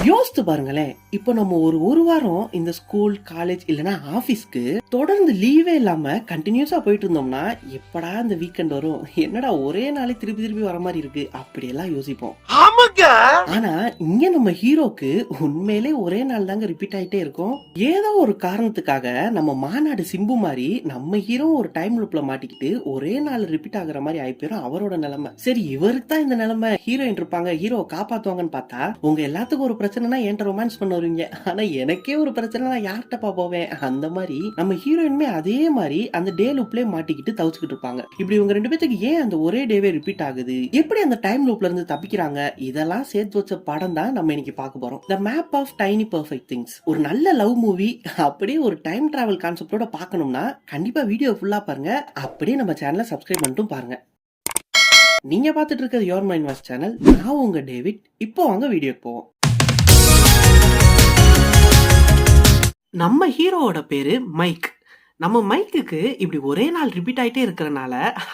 யோசித்து பாருங்களேன், இப்போ நம்ம ஒரு வாரம் இந்த ஸ்கூல் காலேஜ் இல்லனா ஆபீஸ்க்கு தொடர்ந்து லீவே இல்லாம கண்டினியூஸா போயிட்டு இருந்தோம்னா எப்படா இந்த வீக்கெண்ட் வரும், என்னடா ஒரே நாளே திருப்பி திருப்பி வர மாதிரி இருக்கு அப்படியெல்லாம் யோசிப்போம். ஆனா இங்க நம்ம ஹீரோக்கு உண்மையிலே ஒரே நாள் தாங்க ரிப்பீட் ஆயிட்டே இருக்கும். ஏதோ ஒரு காரணத்துக்காக நம்ம மாநாடு சிம்பு மாதிரி நம்ம ஹீரோ ஒரு டைம் லூப்ல மாட்டிக்கிட்டு ஒரே நாள் ரிப்பீட் ஆகுற மாதிரி ஆயிப்போம் அவரோட நிலைமை. சரி, இவருக்கு தான் இந்த நிலைமை, ஹீரோயின் இருப்பாங்க, ஹீரோ காப்பாத்துவாங்கன்னு பார்த்தா உங்க எல்லாத்துக்கும் ஒரு பிரச்சனைனா என்கிட்ட ரொமான்ஸ் பண்ண வருவீங்க, ஆனா எனக்கே ஒரு பிரச்சனைனா யார்கிட்டப்பா போவேன். அந்த மாதிரி நம்ம ஹீரோயினுமே அதே மாதிரி அந்த டே லூப்லயே மாட்டிக்கிட்டு தவிச்சுக்கிட்டு இருப்பாங்க. இப்படி இவங்க ரெண்டு பேத்துக்கு ஏன் அந்த ஒரே டேவே ரிப்பீட் ஆகுது, எப்படி அந்த டைம் லூப்ல இருந்து தப்பிக்கிறாங்க, இதெல்லாம் சேர்த்து வச்ச படம் தான் நம்ம இன்னைக்கு பார்க்க போறோம். The map of tiny perfect things. ஒரு நல்ல லவ் மூவி அப்படியே ஒரு டைம் டிராவல் கான்செப்டோட பார்க்கணும்னா கண்டிப்பா வீடியோ ஃபுல்லா பாருங்க. அப்படியே நம்ம சேனலை சப்ஸ்கிரைப் பண்ணிட்டும் பாருங்க. நீங்க பார்த்துட்டு இருக்கிறது யோர் மைண்ட் வாய்ஸ் சேனல். நான் உங்க டேவிட். இப்போ வாங்க வீடியோக்கு போவோம். நம்ம ஹீரோவோட பேரு மைக். நம்ம மைக்குக்கு இப்படி ஒரே நாள் ரிப்பீட் ஆயிட்டே இருக்கிறனால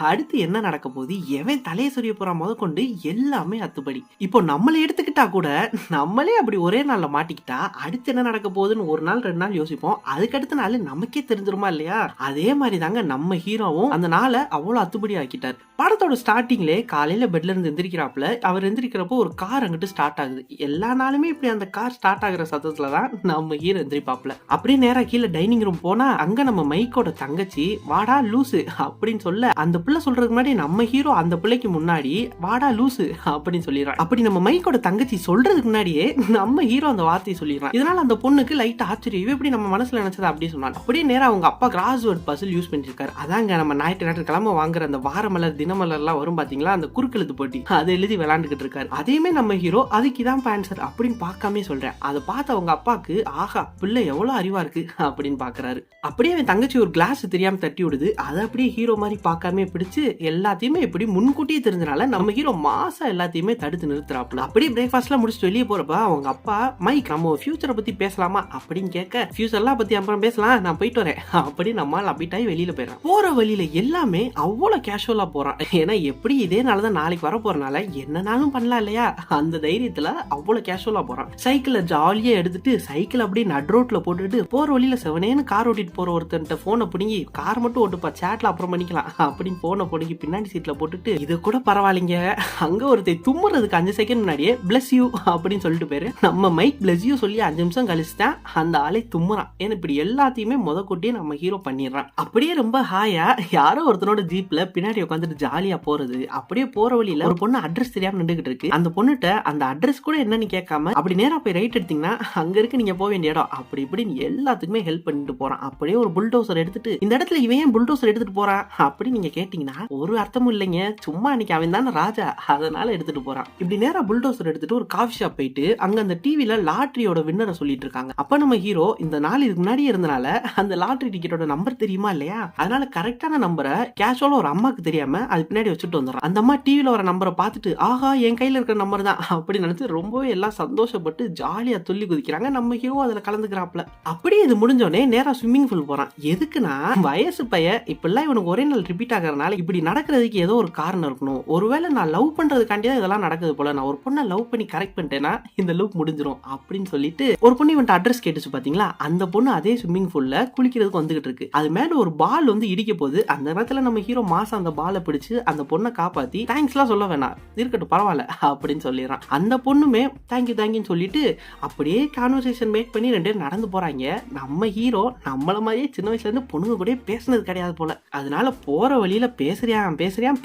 அடுத்து என்ன நடக்க போகுது, எவன் தலையை சொரிய போறா முத கொண்டு எல்லாமே அத்துப்படி. இப்போ நம்மளை எடுத்துக்கிட்டா கூட நம்மளே அப்படி ஒரே நாள்ல மாட்டிக்கிட்டா அடுத்து என்ன நடக்க போகுதுன்னு ஒரு நாள் ரெண்டு நாள் யோசிப்போம். அதுக்கடுத்த நாள் நமக்கே தெரிஞ்சிருமா இல்லையா? அதே மாதிரி தாங்க நம்ம ஹீரோவும் அந்த நாளை அவ்வளவு அத்துப்படி ஆக்கிட்டார். படத்தோட ஸ்டார்டிங்லேயே காலையில பெட்ல இருந்து எந்திரிக்கிறாப்புல. அவர் எந்திரிக்கிறப்போ ஒரு கார் அங்கிட்டு ஸ்டார்ட் ஆகுது. எல்லா நாளுமே இப்படி அந்த கார் ஸ்டார்ட் ஆகுற சத்தத்துலதான் நம்ம ஹீரோ எந்திரிப்பாப்புல. அப்படியே நேரா கீழே டைனிங் ரூம் போனா அங்க நம்ம மைக்கோட தங்கச்சி வாடா லூசு அப்படின்னு சொல்ல, அந்த பிள்ளை சொல்றதுக்கு முன்னாடி நம்ம ஹீரோ அந்த பிள்ளைக்கு முன்னாடி வாடா லூசு அப்படின்னு சொல்லிடுறான். அப்படி நம்ம மைக்கோட தங்கச்சி சொல்றதுக்கு முன்னாடியே நம்ம ஹீரோ அந்த வார்த்தையை சொல்லிடுறான். இதனால அந்த பொண்ணுக்கு லைட் ஆச்சரியம், எப்படி நம்ம மனசுல நினைச்சது அப்படி சொன்னாங்க. அப்படியே நேரா அவங்க அப்பா கிராஸ்வேர்ட் பசில் யூஸ் பண்ணிருக்காரு. அதாங்க நம்ம ஞாயிற்றுக்கிழமை வாங்குற அந்த வாரமலர் தினமலர் எல்லாம் வரும் பாத்தீங்களா, அந்த குறுக்கெழுத்து போட்டி, அதை எழுதி விளையாண்டுகிட்டு இருக்காரு. அதையுமே நம்ம ஹீரோ அதுக்குதான் ஆன்சர் அப்படின்னு பார்க்காம சொல்றேன். அதை பார்த்து அவங்க அப்பாக்கு ஆஹா பிள்ளை எவ்வளவு அறிவா இருக்கு அப்படின்னு பாக்குறாரு. அப்படியே அவன் தங்கச்சி ஒரு கிளாஸ் தெரியாம தட்டி விடுது. அதை அப்படியே ஹீரோ மாதிரி பார்க்காம பிடிச்சு எல்லாத்தையுமே எப்படி முன்கூட்டியே தெரிஞ்சனால நம்ம ஹீரோ மாசா எல்லாத்தையுமே தடுத்து நிறுத்துறாப்புல. அப்படியே பிரேக்ஃபாஸ்ட்லாம் முடிச்சுட்டு வெளியே போறப்ப அவங்க அப்பா மைக் நம்ம ஃபியூச்சரை பத்தி பேசலாமா அப்படின்னு கேட்க, ஃபியூச்சர்லாம் பத்தி அப்புறம் பேசலாம், நான் போயிட்டு வரேன் அப்படி நம்மால் அப்பிட்டாய் வெளியில போயிடறான். போற வழியில எல்லாமே அவ்வளவு கேஷுவலா போறான். ஏன்னா எப்படி இதே நாள்தான் நாளைக்கு வர போறனால என்னனாலும் பண்ணலாம் இல்லையா, அந்த தைரியத்துல அவ்வளவு கேஷுவலா போறான். சைக்கிள ஜாலியா எடுத்துட்டு சைக்கிள் அப்படியே நட் ரோட்ல போட்டுட்டு போற வழியில செவனேன்னு கார் ஓட்டிட்டு போற ஒருத்தன்ட்ட போனை பிடிங்கி, கார் மட்டும் ஓட்டுப்பா சேட்ல அப்புறம் பண்ணிக்கலாம் அப்படின்னு போனை பிடிங்கி பின்னாடி சீட்ல போட்டுட்டு, இது கூட பரவாயில்லைங்க, அங்க ஒருத்தர் தும்முறதுக்கு 5 செகண்ட் முன்னாடியே பிளஸ் யூ அப்படின்னு சொல்லிட்டு போயிரு. நம்ம மைக் பிளஸ் யூ சொல்லி 5 நிமிஷம் கழிச்சுதான் அந்த ஆளை தும்முறான். ஏன்னா இப்படி எல்லாத்தையுமே முத கூட்டியே நம்ம ஹீரோ பண்ணிடுறான். அப்படியே ரொம்ப ஹாயா யாரோ ஒருத்தனோட ஜீப்ல பின்னாடி உட்காந்துட்டு ஜாலியா போறது. அப்படியே போற வழியில ஒரு பொண்ணு அட்ரஸ் தெரியாம நின்றுகிட்டு இருக்கு. அந்த பொண்ணுட்ட அந்த அட்ரஸ் கூட என்னன்னு கேட்காம அப்படி நேரா போய் ரைட் எடுத்தீங்கன்னா அங்க இருக்கு நீங்க போக வேண்டிய இடம் அப்படி இப்படின்னு எல்லாத்துக்குமே ஹெல்ப் பண்ணிட்டு போறான். அப்படியே ஒரு புல்டோசர் எடுத்துட்டு, இந்த இடத்துல இவன் ஏன் புல்டோசர் எடுத்துட்டு போறான் அப்படி நீங்க கேட்டீங்கன்னா ஒரு அர்த்தமும் இல்லைங்க, சும்மா அன்னைக்கு அவன் தானே ராஜா அதனால எடுத்துட்டு போறான். இப்படி நேரா புல்டோசர் எடுத்துட்டு ஒரு காஃபி ஷாப் போயிட்டு அங்க அந்த டிவில லாட்டரியோட வின்னரை சொல்லிட்டு இருக்காங்க. அப்ப நம்ம ஹீரோ இந்த நாள் இதுக்கு முன்னாடியே இருந்தனால அந்த லாட்டரி டிக்கெட்டோட நம்பர் தெரியுமா இல்லையா, அதனால கரெக்டான நம்பரை கேஷுவலா ஒரு அம்மாக்கு தெரியாம அது பின்னாடி வச்சுட்டு வந்துடுறான். அந்த அம்மா டிவில வர நம்பரை பார்த்துட்டு ஆஹா என் கையில இருக்கிற நம்பர் தான் அப்படி நினைச்சு ரொம்பவே எல்லாம் சந்தோஷப்பட்டு ஜாலியா துள்ளி குதிக்கிறாங்க. நம்ம ஹீரோ அதுல கலந்துக்கிறாப்ல. அப்படியே இது முடிஞ்சோடனே நேரா ஸ்விம்மிங் பூல் போறான். எதுக்குன்னா வயசு பையன் இப்பெல்லாம் இவனுக்கு ஒரே நாள் ரிப்பீட் ஆகிறதுனால இப்படி நடக்கிறதுக்கு ஏதோ ஒரு காரணம் இருக்கணும். ஒருவேளை நான் லவ் பண்றதுக்காண்டி தான் இதெல்லாம் நடக்குது போல, நான் ஒரு பொண்ணை லவ் பண்ணி கரெக்ட் பண்ணிட்டேன்னா இந்த லூப் முடிஞ்சிடும் அப்படின்னு சொல்லிட்டு ஒரு பொண்ணு இவன் அட்ரஸ் கேட்டுச்சு பாத்தீங்களா, அந்த பொண்ணு அதே ஸ்விம்மிங் பூல்ல குளிக்கிறதுக்கு வந்துகிட்டு இருக்கு. அது மேல ஒரு பால் வந்து இடிக்க போகுது. அந்த நேரத்துல நம்ம ஹீரோ மாசம் அந்த பாலை பிடிச்சு அந்த பொண்ணை காப்பாத்தி தேங்க்ஸ் எல்லாம் சொல்ல வேணாம், இருக்கட்டும் பரவாயில்ல அப்படின்னு சொல்லிடுறான். அந்த பொண்ணுமே தேங்க்யூ தேங்க்யூன்னு சொல்லிட்டு அப்படியே கான்வர்சேஷன் மேக் பண்ணி 2 பேரும் நடந்து போறாங்க. நம்ம ஹீரோ நம்மள மாதிரியே சின்ன வயசுல இருந்து பொண்ணுங்க கூட பேசினது கிடையாது போல, அதனால போற வழியில பேசுறியான்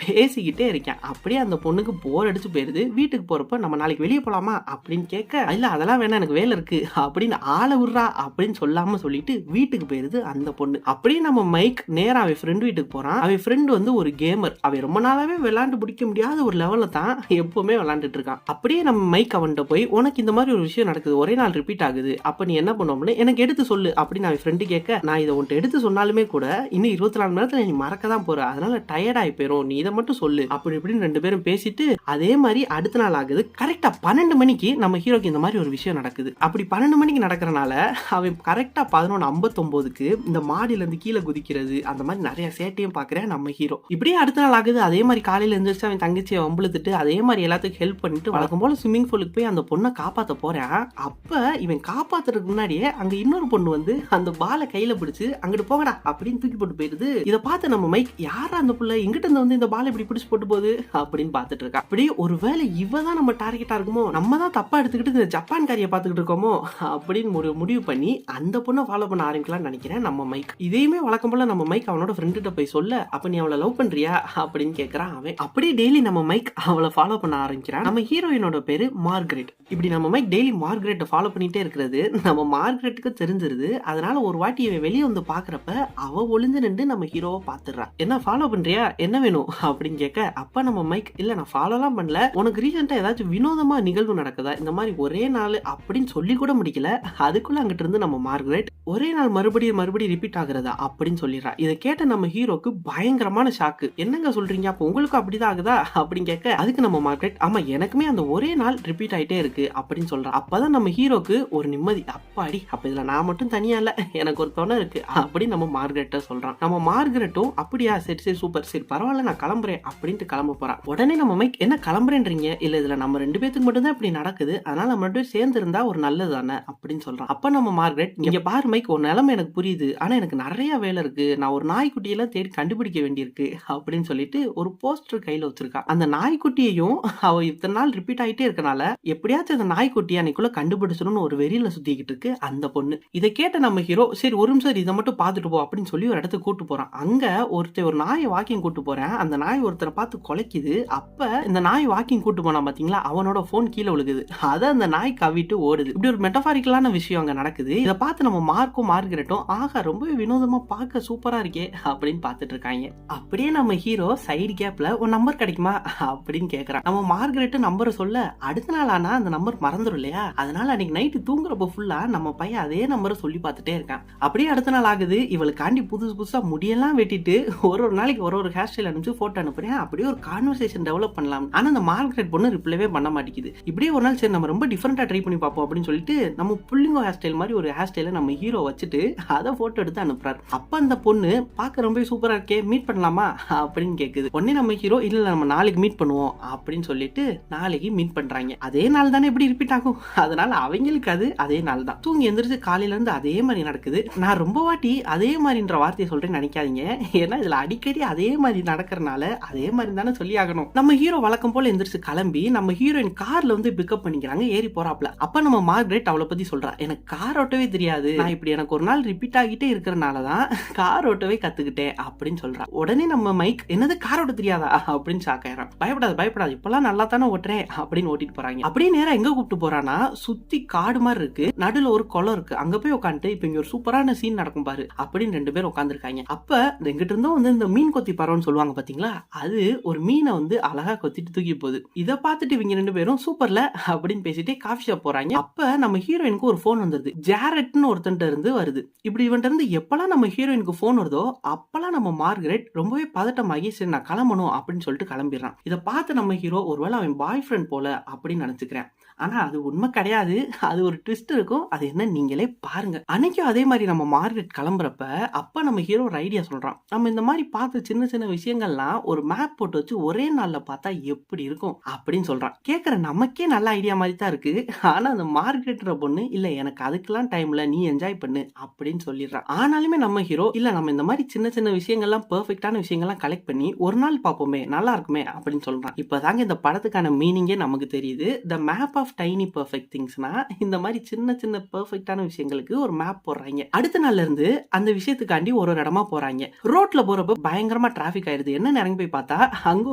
பேசிக்கிட்டே இருக்கேன். அப்படியே அந்த பொண்ணுக்கு போர் அடிச்சு போயிருது. வீட்டுக்கு போறப்ப நம்ம நாளைக்கு வெளியே போலாமா அப்படின்னு கேட்க, இல்ல அதெல்லாம் வேணா எனக்கு வேலை இருக்கு அப்படின்னு ஆள விடுறா அப்படின்னு சொல்லாம சொல்லிட்டு வீட்டுக்கு போயிருது அந்த பொண்ணு. அப்படியே நம்ம மைக் நேரா அவன் ஃப்ரெண்ட் வீட்டுக்கு போறான். அவன் ஃப்ரெண்ட் வந்து ஒரு கேமர். அவன் ரொம்ப நாளாவே விளையாண்டு பிடிக்க முடியாத ஒரு லெவல்ல தான் எப்பவுமே விளையாண்டுட்டு இருக்கான். அப்படியே நம்ம மைக் அவன்கிட்ட போய் உனக்கு இந்த மாதிரி ஒரு விஷயம் நடக்குது, ஒரே நாள் ரிப்பீட் ஆகுது, அப்ப நீ என்ன பண்ணுவோம்னு எனக்கு எடுத்து சொல்லு அப்படின்னு அவன் ஃப்ரெண்டு கேட்க, நான் இதை உன்ட்டு எடுத்து சொன்னாலுமே கூட இன்னும் 24 மணி நேரத்துல நீ மறக்க தான் போற, அதனால டயர்ட் ஆகி போயிரும், நீ இதை மட்டும் சொல்லு அப்படி இப்படின்னு 2 பேரும் பேசிட்டு அதே மாதிரி அடுத்த நாள் ஆகுது. கரெக்டா 12 மணிக்கு நம்ம ஹீரோக்கு இந்த மாதிரி ஒரு விஷயம் நடக்குது. அப்படி 12 மணிக்கு நடக்கிறனால அவன் கரெக்டா 11:59க்கு இந்த மாடியில இருந்து கீழே குதிக்கிறது அந்த மாதிரி நிறைய சேட்டையும் பாக்குறேன் நம்ம ஹீரோ. இப்படியே அடுத்த நாள் ஆகுது. அதே மாதிரி காலையில எழுந்திரிச்சு அவன் தங்கச்சியை வம்புழுத்துட்டு அதே மாதிரி எல்லாத்துக்கும் ஹெல்ப் பண்ணிட்டு வழக்கம் போல ஸ்விம்மிங் பூலுக்கு போய் அந்த பொண்ணை காப்பாத்த போறேன். அப்ப இவன் காப்பாத்துறதுக்கு முன்னாடியே அங்க இன்னொரு பொண்ணு வந்து அந்த பாலை கையில பிடிச்சு அங்கிட்டு போகடா அப்படின்னு தூக்கி போட்டு போயிருது. இதை பார்த்து நம்ம மைக் யாரா அந்த புள்ள எங்கிட்ட இருந்து வந்து இந்த பாலை இப்படி பிடிச்சு போட்டு போகுது அப்படின்னு பாத்துட்டு இருக்கா. அப்படி ஒருவேளை இவதான் நம்ம டார்கெட்டா இருக்குமோ, நம்ம தான் தப்பா எடுத்துக்கிட்டு இந்த ஜப்பான்காரியை பாத்துக்கிட்டு இருக்கோமோ அப்படின்னு ஒரு முடிவு பண்ணி அந்த பொண்ணை ஃபாலோ பண்ண ஆரம்பிக்கலாம்னு நினைக்கிறேன் நம்ம மைக். இதையுமே வழக்கம் போல நம்ம மைக் அவனோட ஃப்ரெண்ட்கிட்ட போய் சொல்ல, அப்ப நீ அவளை லவ் பண்றியா அப்படின்னு கேட்கறான் அவன். அப்படியே டெய்லி நம்ம மைக் அவளை ஃபாலோ பண்ண ஆரம்பிக்கிறான். நம்ம ஹீரோயினோட பேரு மார்கரெட். இப்படி நம்ம மைக் டெய்லி மார்கரெட்டை ஃபாலோ பண்ணிட்டே இருக்கிறது நம்ம மார்கரெட்டுக்கு தெரிஞ்சிருது. அதனால ஒரு வாட்டி இவன் வெளியே வந்து பாக்குறப்ப அவ ஒளிஞ்சு நின்று நம்ம ஹீரோவை பாத்துறா. என்ன ஃபாலோ பண்றியா, என்ன வேணும் அப்படின்னு கேட்க, அப்ப நம்ம மைக் இல்ல நான் ஃபாலோ எல்லாம் பண்ணல, உனக்கு ரீசெண்டா ஏதாச்சும் வினோதமா நிகழ்வு நடக்குதா, இந்த மாதிரி ஒரே நாள் அப்படின்னு சொல்லி கூட முடிக்கல, அதுக்குள்ள அங்கிட்டு இருந்து நம்ம மார்கரெட் ஒரே நாள் மறுபடியும் ரிப்பீட் ஆகுறதா அப்படின்னு சொல்லிடுறா. இதை கேட்ட நம்ம ஹீரோக்கு பயங்கரமான ஷாக்கு. என்னங்க சொல்றீங்க, அப்ப உங்களுக்கு அப்படிதான் ஆகுதா அப்படின்னு கேட்க, அதுக்கு நம்ம மார்கரெட் ஆமா எனக்குமே அந்த ஒரே நாள் ரிப்பீட் ஆயிட்டே இருக்கு அப்படின்னு சொல்றா. அப்பதான் நம்ம ஹீரோக்கு ஒரு நிம்மதி. அப்பாடி, அப்ப இதுல நான் மட்டும் தனியா இல்ல, எனக்கு ஒரு துணை இருக்கு அப்படின்னு நம்ம மார்கரெட்ட சொல்றான். நம்ம மார்கரெட்டும் அப்படியா சரி சரி சூப்பர், சரி பரவாயில்ல நான் கிளம்புறேன் அப்படின்ட்டு கிளம்ப போறான். உடனே நம்ம மைக் என்ன கிளம்புறேன்றீங்க, இல்ல இதுல நம்ம 2 பேத்துக்கு மட்டும் தான் இப்படி நடக்குது, அதனால நம்ம 2 பேரும் சேர்ந்து இருந்தா ஒரு நல்லது தானே அப்படின்னு சொல்றான். அப்ப நம்ம மார்கரெட் இங்க பாரு மைக், ஒரு நிலைமை எனக்கு புரியுது, ஆனா எனக்கு நிறைய வேலை இருக்கு, நான் ஒரு நாய்க்குட்டியெல்லாம் தேடி கண்டுபிடிக்க வேண்டியிருக்கு அப்படின்னு சொல்லிட்டு ஒரு போஸ்டர் கையில வச்சிருக்கா. அந்த நாய்க்குட்டியையும் அவ இத்தனை நாள் ரிப்பீட் ஆயிட்டே இருக்கனால எப்படியாச்சும் அந்த நாய்க்குட்டியை அன்னைக்குள்ள கண்டுபிடிச்சிடணும்னு ஒரு வெறியில சுத்திக்கிட்டு இருக்கு அந்த பொண்ணு. இதை கேட்ட நம்ம ஹீரோ சரி ஒரு நிமிஷம் இதை மட்டும் பாத்துட்டு போ அப்படின்னு சொல்லி ஒரு இடத்துக்கு கூட்டு போறான். அங்க ஒரு நாயை வாக்கிங் கூட்டு போறேன், அந்த நாய் ஒருத்தரை பார்த்து குலைக்குது. அப்ப இந்த நாய் வாக்கிங் கூட்டு போனா பாத்தீங்களா, அவனோட போன் கீழே விழுகுது, அதை அந்த நாய் கவிட்டு ஓடுது. இப்படி ஒரு மெட்டபாரிக்கலான விஷயம் அங்க நடக்குது. இதை பார்த்து நம்ம மார்க்கும் மார்கரெட்டும் ஆகா ரொம்பவே வினோதமா பார்க்க சூப்பரா இருக்கே அப்படின்னு பார்த்துட்டு இருக்காங்க. அப்படியே நம்ம ஹீரோ சைடு கேப்ல ஒரு நம்பர் கிடைக்குமா அப்படின்னு கேக்குறான். நம்ம மார்கரெட் நம்பரை சொல்ல அடுத்த நாள் ஆனா அந்த நம்பர் மறந்துடும் இல்லையா, அதனால அன்னைக்கு நைட்டு தூங்குறப்ப ஃபுல்லா நம்ம பையன் அதே நம்பரை சொல்லி பார்த்துட்டே இருக்கான். அப்படியே அடுத்த நாள் ஆகுது. இவளுக்காண்டி புதுசா முடியெல்லாம் வெட்டிட்டு ஒரு நாளைக்கு ஒரு ஹேர் ஸ்டைல் அனுப்பிச்சு போட்டோ அனுப்புறேன். அப்படியே ஒரு கான்வர்சேஷன் டெவலப் பண்ணலாம். ஆனா அந்த மார்கரெட் பொண்ணு ரிப்ளைவே பண்ண மாட்டேங்குது. இப்படியே ஒரு நாள் சரி நம்ம ரொம்ப டிஃபரெண்டா ட்ரை பண்ணி பார்ப்போம் அப்படின்னு சொல்லிட்டு நம்ம புள்ளிங்கோ ஹேர் ஸ்டைல் மாதிரி ஒரு ஹேர் ஸ்டைல நம்ம ஹீரோ வச்சுட்டு அதை போட்டோ எடுத்து அனுப்புறாரு. அப்ப அந்த பொண்ணு பார்க்க ரொம்ப சூப்பரா இருக்கே, மீட் பண்ணலாமா அப்படின்னு கேக்குது. உடனே நம்ம ஹீரோ இல்ல நம்ம நாளைக்கு மீட் பண்ணுவோம் அப்படின்னு சொல்லிட்டு நாளைக்கு மீட் பண்றாங்க. அதே நாள் தானே எப்படி ரிப்பீட் ஆகும், அதனால அவங்களுக்கு அது அதே நாள் தான். தூங்கி எந்திரிச்சு காலையில இருந்து அதே மாதிரி நடக்குது. நான் ரொம்ப வாட்டி அதே மாதிரின்ற வார்த்தையை சொல்றேன்னு நினைக்காதீங்க, ஏன்னா இதுல அடிக்கடி அதே மாதிரி நடக்கிறனால அதே மாதிரி தானே சொல்லி ஆகணும். நம்ம ஹீரோ வழக்கம் போல எந்திரிச்சு கிளம்பி நம்ம ஹீரோயின் கார்ல வந்து பிக்கப் பண்ணிக்கிறாங்க, ஏறி போறாப்ல. அப்ப நம்ம மார்கரெட் அவளை பத்தி சொல்றா, எனக்கு கார் ஓட்டவே தெரியாது, நான் இப்படி எனக்கு ஒரு நாள் ரிப்பீட் ஆகிட்டே இருக்கிறனாலதான் கார் ஓட்டவே கத்துக்கிட்டேன் அப்படின்னு சொல்றா. உடனே நம்ம மைக் என்னது கார் ஓட்ட தெரியாதா அப்படின்னு சாக்காயிரம். பயப்படாது இப்பெல்லாம் நல்லா தானே ஓட்டுறேன் அப்படின்னு ஓட்டிட்டு போறாங்க. அப்படியே நேரம் எங்க கூப்பிட்டு போறானா, சுத்தி காடு மாதிரி இருக்கு, நடுல ஒரு குளம் இருக்கு, அங்க போய் உட்காந்துட்டு இப்ப இங்க ஒரு சூப்பரான சீன் நடக்கும் பாரு அப்படின்னு 2 பேரும் உட்காந்துருக்காங்க. அப்ப எங்கிட்ட இருந்தும் வந்து இந்த மீன் கொத்தி பறவைன்னு சொல்லுவாங்க பாத்தீங்களா, அது ஒரு மீனை வந்து அழகா கொத்திட்டு தூக்கி போகுது. இதை பார்த்துட்டு இவங்க 2 பேரும் சூப்பர்ல அப்படின்னு பேசிட்டே காஃபி ஷாப் போறாங்க. அப்ப நம்ம ஹீரோயினுக்கு ஒரு போன் வந்துருது, ஜாரெட்னு ஒருத்தன்ட்ட இருந்து வருது. இப்படி இவன்ட்ட இருந்து எப்பெல்லாம் நம்ம ஹீரோயினுக்கு போன் வருதோ அப்பெல்லாம் நம்ம மார்கரெட் ரொம்பவே பதட்டமாகி சரி நான் கிளம்பணும் அப்படின்னு சொல்லிட்டு கிளம்பிடுறான். இதை பார்த்து நம்ம ஹீரோ ஒருவேளை அவன் பாய் ஃப்ரெண்ட் போல அப்படின்னு நினைச்சுக்கிறேன். ஆனா அது உண்மை கிடையாது, அது ஒரு ட்விஸ்ட் இருக்கும், அது என்ன நீங்களே பாருங்க. அன்னைக்கும் அதே மாதிரி நம்ம மார்கரெட் கிளம்புறப்ப அப்ப நம்ம ஹீரோ ஒரு ஐடியா சொல்றான், நம்ம இந்த மாதிரி பார்த்து சின்ன சின்ன விஷயங்கள்லாம் ஒரு மேப் போட்டு வச்சு ஒரே நாள்ல பார்த்தா எப்படி இருக்கும் அப்படின்னு சொல்றான். கேட்கற நமக்கே நல்ல ஐடியா மாதிரி தான் இருக்கு. ஆனா அந்த மார்கரெட்ற பொண்ணு இல்ல எனக்கு அதுக்கெல்லாம் டைம்ல நீ என்ஜாய் பண்ணு அப்படின்னு சொல்லிடுறான். ஆனாலுமே நம்ம ஹீரோ இல்ல நம்ம இந்த மாதிரி சின்ன சின்ன விஷயங்கள்லாம் பெர்ஃபெக்டான விஷயங்கள்லாம் கலெக்ட் பண்ணி ஒரு நாள் பார்ப்போமே நல்லா இருக்குமே அப்படின்னு சொல்றான். இப்பதாங்க இந்த படத்துக்கான மீனிங்கே நமக்கு தெரியுது. The map of tiny perfect திங்ஸ்னா இந்த மாதிரி சின்ன சின்ன பெர்ஃபெக்டான விஷயங்களுக்கு ஒரு மேப் போடுறாங்க. அடுத்த நாள்ல இருந்து அந்த விஷயத்துக்காண்டி ஒரு இடமா போறாங்க. ரோட்ல போறப்ப பயங்கரமா டிராபிக் ஆயிருது. என்ன இறங்கி போய் பார்த்தா அங்க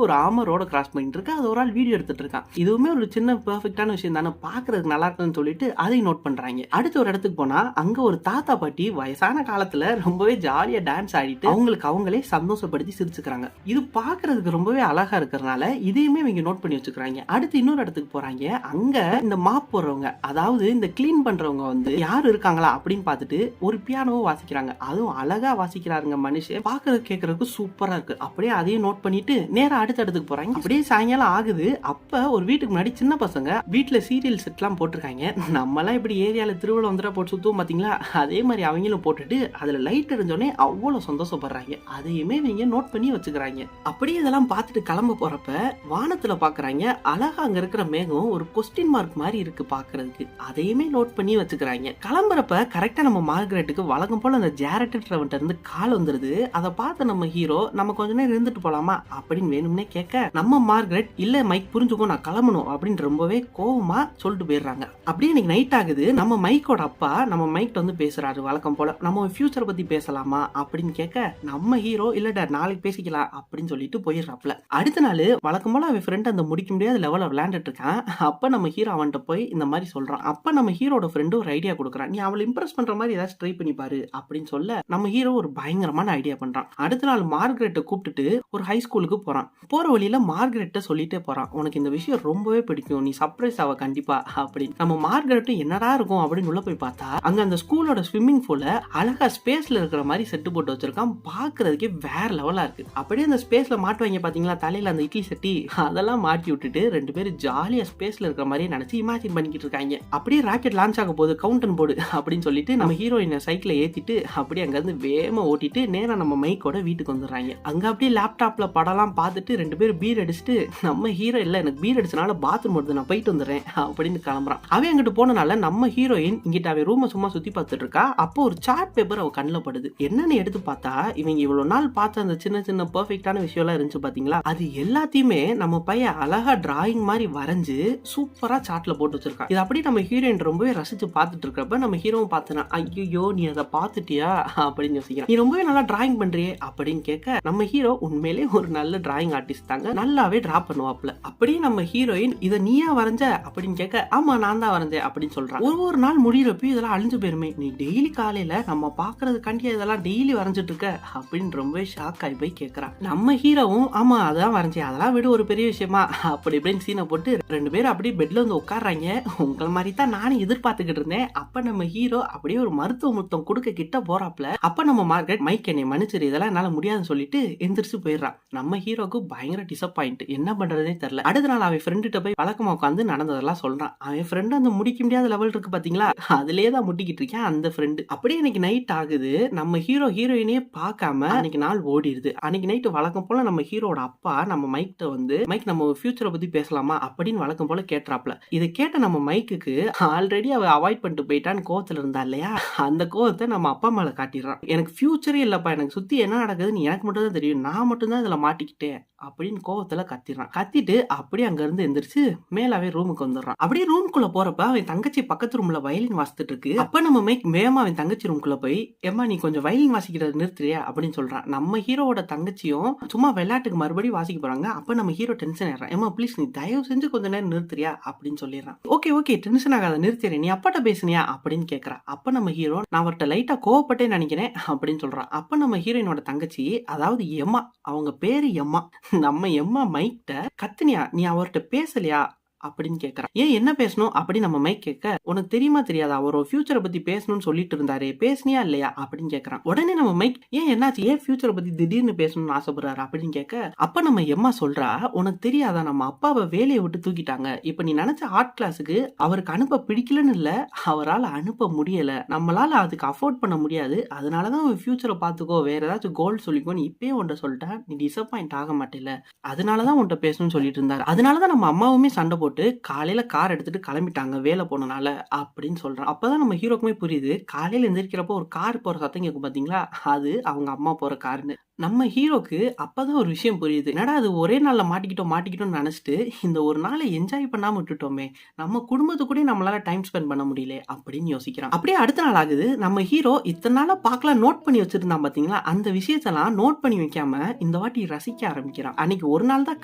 ஒரு ஆம ரோட கிராஸ் பண்ணிட்டு இருக்கு, அது ஒரு ஆள் வீடியோ எடுத்துட்டு இருக்கான். இதுவுமே ஒரு சின்ன பெர்ஃபெக்டான விஷயம் தானே, பாக்குறதுக்கு நல்லா இருக்குன்னு சொல்லிட்டு அதை நோட் பண்றாங்க. அடுத்த ஒரு இடத்துக்கு போனா அங்க ஒரு தாத்தா பாட்டி வயசான காலத்துல ரொம்பவே ஜாலியா டான்ஸ் ஆடிட்டு அவங்களுக்கு அவங்களே சந்தோஷப்படுத்தி சிரிச்சுக்கிறாங்க. இது பாக்குறதுக்கு ரொம்பவே அழகா இருக்கிறதுனால இதையுமே இவங்க நோட் பண்ணி வச்சுக்கிறாங்க. அடுத்து இன்னொரு இடத்துக்கு போறாங்க. அங்க இந்த மாப் போடுறவங்க, அதாவது இந்த கிளீன் பண்றவங்க வந்து யாரு இருக்காங்களா அப்படின்னு பார்த்துட்டு ஒரு பியானோவை வாசிக்கிறாங்க. வாசிக்கிறாங்க. அதுவும் அழகா வாசிக்கிறாருங்க மனுஷன். பாக்குறது கேட்கறதுக்கு சூப்பரா இருக்கு. அப்படியே அதையும் நோட் பண்ணிட்டு நேரா அடுத்த இடத்துக்கு போறாங்க. அப்படியே சாயங்காலம் ஆகுது. அப்ப ஒரு வீட்டுக்கு முன்னாடி சின்ன பசங்க வீட்டுல சீரியல் செட் எல்லாம் போட்டிருக்காங்க. நம்ம எல்லாம் இப்படி ஏரியால திருவிழா வந்துட்டா போட்டு சுத்துவோம் பாத்தீங்களா, அதே மாதிரி அவங்களும் போட்டுட்டு அதுல லைட் எரிஞ்சோடனே அவ்வளவு சந்தோஷப்படுறாங்க. அதையுமே நீங்க நோட் பண்ணி வச்சுக்கிறாங்க. அப்படியே இதெல்லாம் பார்த்துட்டு கிளம்ப போறப்ப வானத்துல பாக்குறாங்க, அழகா அங்க இருக்கிற மேகம் ஒரு கொஸ்டின் மார்க் மாதிரி இருக்கு பாக்குறதுக்கு. அதையுமே நோட் பண்ணி வச்சுக்கிறாங்க. கிளம்புறப்ப கரெக்டா நம்ம மார்கரெட்டுக்கு வழக்கம் போல அந்த ஜாரட் ட்ரெவன்ட்ட இருந்து கால் வந்துருது. அதை பார்த்து நம்ம ஹீரோ நம்ம கொஞ்ச நேரம் இருந்துட்டு போலாமா அப்படின்னு வேணும்னே கேட்க, நம்ம மார்கரெட் இல்ல மைக் புரிஞ்சுக்கோ நான் கிளம்பணும் அப்படின்னு ரொம்பவே கோவமா சொல்லிட்டு போயிடுறாங்க. அப்படியே இன்னைக்கு நைட் ஆகுது. நம்ம மைக்கோட அப்பா நம்ம மைக் வந்து பேசுறாரு வழக்கம் போல. நம்ம ஃபியூச்சர் பத்தி பேசலாமா அப்படின்னு கேட்க, நம்ம ஹீரோ இல்லடா நாளைக்கு பேசிக்கலாம் அப்படின்னு சொல்லிட்டு போயிடுறாப்ல. அடுத்த நாள் வழக்கம் போல அவன் ஃப்ரெண்ட் அந்த முடிக்க முடியாத லெவலில் விளையாண்டுட்டு இருக்கான். அப்ப நம்ம ஹீரோ அவன்கிட்ட போய் இந்த மாதிரி சொல்றான். அப்ப நம்ம ஹீரோட ஃப்ரெண்டு ஒரு ஐடியா கொடுக்குறான். நீ அவளை இம்ப்ரெஸ் பண்ற மாதிரி ஏதாச்சும் ட்ரை பண்ணி பாரு அப்படின்னு சொல்ல, நம்ம ஹீரோ ஒரு பயங்கரமான ஐடியா பண்றான். அடுத்த நாள் மார்கரெட்டை கூப்பிட்டுட்டு ஒரு ஹை ஸ்கூலுக்கு போறான். போற வழியில மார்கரெட்டை சொல்லிட்டே போறான், உனக்கு இந்த விஷயம் ரொம்பவே பிடிக்கும், நீ சர்ப்ரைஸ் ஆவ கண்டிப்பா அப்படின்னு. நம்ம மார்கரெட்டும் என்னடா இருக்கும் அப்படின்னு உள்ள போய் பார்த்தா அங்க அந்த ஸ்கூலோட ஸ்விம்மிங் பூல அழகா ஸ்பேஸ்ல இருக்கிற மாதிரி செட்டு போட்டு வச்சிருக்கான். பாக்குறதுக்கே வேற லெவலா இருக்கு. அப்படியே அந்த ஸ்பேஸ்ல மாட்டுவாங்க பாத்தீங்களா தலையில அந்த இட்லி சட்டி, அதெல்லாம் மாட்டி விட்டுட்டு ரெண்டு பேரும் ஜாலியா ஸ்பேஸ்ல இருக்கிற மாதிரி நினைச்சு இமேஜின் பண்ணிக்கிட்டு இருக்காங்க. அப்படியே ராக்கெட் லான்ச் ஆக போகுது, கவுண்டன் போர்டு அப்படின்னு சொல்லிட்டு நம்ம ஹீரோயினை சைக்கிளை ஏத்திட்டு அப்படியே அங்க இருந்து வேகமா ஓட்டிட்டு நேரா நம்ம மைக்கோட வீட்டுக்கு வந்துடுறாங்க. அங்க அப்படியே லேப்டாப்ல படம்லாம் பார்த்துட்டு ரெண்டு பேரும் பீர் அடிச்சுட்டு, நம்ம ஹீரோ இல்ல எனக்கு பீர் அடிச்சனால பாத்ரூம் வருது நான் போயிட்டு வந்துடுறேன் அப்படின்னு கிளம்புறான். அவன் அங்கிட்டு போனனால நம்ம ஹீரோயின் இங்கிட்ட அவன் ரூமை சும்மா சுத்தி பார்த்துட்டு இருக்கா. அப்போ ஒரு சார்ட் பேப்பர் அவ கண்ணில் படுது. என்னன்னு எடுத்து பார்த்தா இவங்க இவ்வளவு நாள் பார்த்த அந்த சின்ன சின்ன பெர்ஃபெக்டான விஷயம் எல்லாம் இருந்துச்சு பாத்தீங்களா, அது எல்லாத்தையுமே நம்ம பையன் அழகா டிராயிங் மாதிரி வரைஞ்சு சூப்பரா சார்ட்ல போட்டு வச்சிருக்கான். இது அப்படி நம்ம ஹீரோயின் ரொம்பவே ரசிச்சு பார்த்துட்டு இருக்கப்ப நம்ம ஹீரோவும் பார்த்தனா, ஐயோ நீ அதை பார்த்துட்டியா அப்படின்னு யோசிக்கிறான். நீ ரொம்பவே நல்லா டிராயிங் பண்றியே அப்படின்னு கேட்க, நம்ம ஹீரோ உண்மையிலே ஒரு நல்ல டிராயிங் ஆர்டிஸ்ட் தாங்க, நல்லாவே டிரா பண்ணுவாப்ல. அப்படியே நம்ம ஹீரோயின் இதை நீயா வரைஞ்ச அப்படின்னு கேட்க, ஆமா நான் தான் வரைஞ்சேன் அப்படின்னு சொல்றான். ஒரு நாள் முடியறப்ப இதெல்லாம் அழிஞ்சு போயிருமே, நீ டெய்லி காலையில நம்ம பாக்குறது கண்டிப்பா இதெல்லாம் டெய்லி வரைஞ்சிட்டு இருக்க அப்படின்னு ரொம்பவே ஷாக் ஆகி போய் கேட்கறான். நம்ம ஹீரோவும் ஆமா அதான் வரைஞ்சேன், அதெல்லாம் விட ஒரு பெரிய விஷயமா அப்படி இப்படின்னு சீனை போட்டு ரெண்டு பேரும் அப்படியே பெட்ல வந்து உட்காடுறாங்க. உங்கள் மாதிரி தான் நானும் எதிர்பார்த்துக்கிட்டு இருந்தேன். அப்ப நம்ம ஹீரோ அப்படியே ஒரு மருத்துவ முத்தம் கொடுக்க கிட்ட போறாப்ல. அப்ப நம்ம மார்கரெட் மைக் என்னை மன்னிச்சிரு இதெல்லாம் என்னால முடியாதுன்னு சொல்லிட்டு எந்திரிச்சு போயிடுறான். நம்ம ஹீரோக்கு பயங்கர டிசப்பாயிண்ட், என்ன பண்றதுனே தெரியல. அடுத்த நாள் அவன் ஃப்ரெண்ட்ட போய் வழக்கமா உட்காந்து நடந்ததெல்லாம் சொல்றான். அவன் ஃப்ரெண்ட் அந்த முடிக்க முடியாத லெவல் இருக்கு பாத்தீங்களா, அதுலயே தான் முட்டிக்கிட்டு இருக்கேன் அந்த ஃப்ரெண்டு. அப்படியே இன்னைக்கு நைட் ஆகுது. நம்ம ஹீரோ ஹீரோயினே பார்க்காம அன்னைக்கு நாள் ஓடிடுது. அன்னைக்கு நைட்டு வழக்கம் போல நம்ம ஹீரோட அப்பா நம்ம மைக்கிட்ட வந்து, மைக் நம்ம ஃபியூச்சரை பத்தி பேசலாமா அப்படின்னு வழக்கம் போல கேட்றாப்ல. இதை கேட்ட நம்ம மைக்குக்கு ஆல்ரெடி அவ அவாய்ட் பண்ணிட்டு போயிட்டான்னு கோவத்துல இருந்தா இல்லையா, அந்த கோவத்தை நம்ம அப்பா மேல காட்டிடுறான். எனக்கு ஃபியூச்சரே இல்லப்பா, எனக்கு சுத்தி என்ன நடக்குதுன்னு எனக்கு மட்டும் தான் தெரியும், நான் மட்டும் தான் இதுல மாட்டிக்கிட்டேன் அப்படின்னு கோவத்துல கத்திடுறான். கத்திட்டு அப்படியே அங்க இருந்து எந்திரிச்சு மேலாவே ரூமுக்கு வந்துடுறான். அப்படியே ரூம்குள்ள போறப்ப அவன் தங்கச்சி பக்கத்து ரூம்ல வயலின் வாசித்துட்டு இருக்கு. அப்ப நம்ம மைக் வேகமா அவன் தங்கச்சி ரூம்குள்ள போய், ஏமா நீ கொஞ்சம் வயலின் வாசிக்கிறத நிறுத்துறியா அப்படின்னு சொல்றான். நம்ம ஹீரோவோட தங்கச்சியும் சும்மா விளையாட்டுக்கு மறுபடியும் வாசிக்க போறாங்க. அப்ப நம்ம ஹீரோ டென்ஷன் ஆயிடுறான். ஏமா ப்ளீஸ் நீ தயவு செஞ்சு கொஞ்ச நேரம் நிறுத்துறியா அப்படின்னு சொல்லிடுறான். ஓகே ஓகே டென்ஷன் ஆகாத நிறுத்துறேன், நீ அப்பாட்ட பேசுனியா அப்படின்னு கேட்கறா. அப்ப நம்ம ஹீரோ நான் அவர்கிட்ட லைட்டா கோவப்பட்டே நினைக்கிறேன் அப்படின்னு சொல்றான். அப்ப நம்ம ஹீரோயினோட தங்கச்சி, அதாவது எம்மா, அவங்க பேரு எம்மா, நம்ம எம்மா மைக்கிட்ட கத்துனியா நீ அவர்கிட்ட பேசலையா அப்படின்னு கேட்கறான். ஏன் என்ன பேசணும் அப்படி நம்ம மைக் கேட்க, உனக்கு தெரியுமா தெரியாதா அவர் ஃபியூச்சரை பத்தி பேசணும்னு சொல்லிட்டு இருந்தாரு, பேசுனியா இல்லையா அப்படின்னு கேட்கறான். உடனே நம்ம மைக் ஏன் என்னாச்சு, ஏன் ஃபியூச்சரை பத்தி திடீர்னு பேசணும்னு ஆசைப்படுறாரு அப்படின்னு கேட்க, அப்ப நம்ம எம்மா சொல்றா, உனக்கு தெரியாதா நம்ம அப்பாவை வேலையை விட்டு தூக்கிட்டாங்க, இப்ப நீ நினைச்ச ஆர்ட் கிளாஸுக்கு அவருக்கு அனுப்ப பிடிக்கலன்னு இல்ல, அவரால் அனுப்ப முடியல, நம்மளால அதுக்கு அஃபோர்ட் பண்ண முடியாது, அதனாலதான் அவன் ஃபியூச்சரை பாத்துக்கோ, வேற ஏதாச்சும் கோல் சொல்லிக்கோ, நீ இப்பயே உன்ட்ட சொல்லிட்டா நீ டிசப்பாயிண்ட் ஆக மாட்டேல, அதனாலதான் உன்ட்ட பேசணும்னு சொல்லிட்டு இருந்தாரு, அதனாலதான் நம்ம அம்மாவுமே சண்டை போட்டு காலையில கார் எடுத்துட்டு கிளம்பிட்டாங்க வேலை போனனால அப்படின்னு சொல்றான். அப்பதான் நம்ம ஹீரோக்குமே புரியுது, காலையில எந்திரிக்கிறப்போ ஒரு கார் போற சத்தம் கேட்கும் பாத்தீங்களா, அது அவங்க அம்மா போற காருன்னு. நம்ம ஹீரோக்கு அப்பதான் ஒரு விஷயம் புரியுது, என்னடா அது ஒரே நாள்ல மாட்டிக்கிட்டோம்னு நினைச்சிட்டு இந்த ஒரு நாளை என்ஜாய் பண்ணாம விட்டுட்டோமே, நம்ம குடும்பத்து கூட நம்மளால டைம் ஸ்பெண்ட் பண்ண முடியல அப்படின்னு யோசிக்கிறான். அப்படியே அடுத்த நாள் ஆகுது. நம்ம ஹீரோ இத்தனை நாளா பார்க்கலாம் நோட் பண்ணி வச்சிருந்தான் பாத்தீங்களா, அந்த விஷயத்தெல்லாம் நோட் பண்ணி வைக்காம இந்த வாட்டி ரசிக்க ஆரம்பிக்கிறான். அன்னைக்கு ஒரு நாள் தான்